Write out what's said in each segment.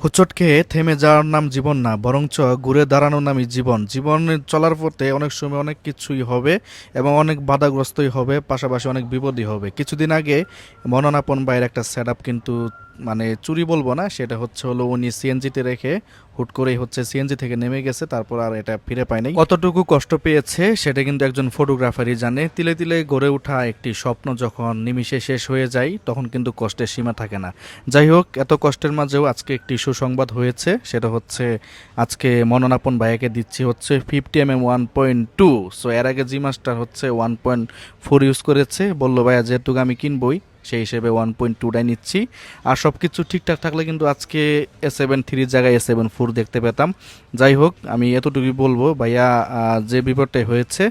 হোঁচট খেয়ে থেমে যাওয়ার নাম জীবন না, বরঞ্চ ঘুরে দাঁড়ানোর নামই জীবন। জীবনে চলার পথে অনেক সময় অনেক কিছুই হবে এবং অনেক বাধাগ্রস্তই হবে, পাশাপাশি অনেক বিপদই হবে। কিছুদিন আগে মনন আপন ভাইয়ের একটা সেট আপ কিন্তু মানে চুরি বলবো না, সেটা হলো উনি সিএনজিতে রেখে হুট করেই সিএনজি থেকে নেমে গেছে, তারপর আর এটা ফিরে পায় নাই। কতটুকু কষ্ট পেয়েছে সেটা কিন্তু একজন ফটোগ্রাফারই জানে। তিলে তিলে গড়ে ওঠা একটি স্বপ্ন যখন নিমিষে শেষ হয়ে যায় তখন কিন্তু কষ্টের সীমা থাকে না। যাই হোক, এত কষ্টের মাঝেও আজকে একটি সুসংবাদ হয়েছে, সেটা হচ্ছে আজকে মননাপন ভাইয়াকে দিচ্ছি 50mm 1.2। সো এর আগে জি মাস্টার 1.4 ইউজ করেছে, বললো ভাইয়া যেহেতু আমি কিনবই সেই হিসেবে 1.2টাই নিচ্ছি। আর সব কিছু ঠিকঠাক থাকলে কিন্তু আজকে A7 III জায়গায় A7 IV দেখতে পেতাম। যাই হোক, আমি এতটুকুই বলবো ভাইয়া, যে বিপদটাই হয়েছে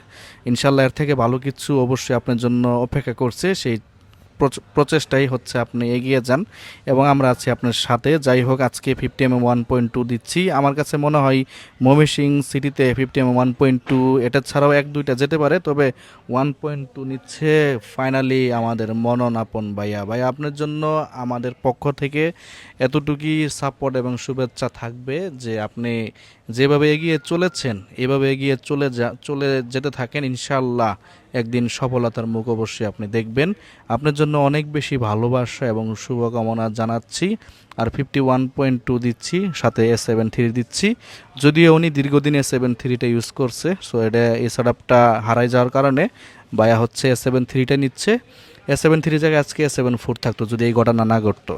ইনশাল্লাহ এর থেকে ভালো কিছু অবশ্যই আপনার জন্য অপেক্ষা করছে। সেই প্রচেষ্টাই আপনি এগিয়ে যান এবং আমরা আছি আপনার সাথে। যাই হোক, আজকে 50mm 1.2 দিচ্ছি। আমার কাছে মনে হয় ময়মনসিং সিটিতে 50mm 1.2 এটা ছাড়াও এক দুইটা যেতে পারে, তবে 1.2 নিচ্ছে ফাইনালি আমাদের মনন আপন ভাইয়া। ভাইয়া, আপনার জন্য আমাদের পক্ষ থেকে এতটুকুই সাপোর্ট এবং শুভেচ্ছা থাকবে যে আপনি যেভাবে এগিয়ে চলেছেন এভাবে এগিয়ে চলে যেতে থাকেন, ইনশাল্লাহ একদিন সফলতার মুখ অবশ্যই আপনি দেখবেন। আপনার জন্য অনেক বেশি ভালোবাসা এবং শুভকামনা জানাচ্ছি। আর 51.2 দিচ্ছি, সাথে A7 III দিচ্ছি। যদিও উনি দীর্ঘদিন A7 III ইউজ করছে, সো এটা এই সেট আপটা হারাই যাওয়ার কারণে ভাইয়া A7 III নিচ্ছে। A7 III জায়গায় আজকে A7 IV থাকতো যদি এই ঘটনা না ঘটতো।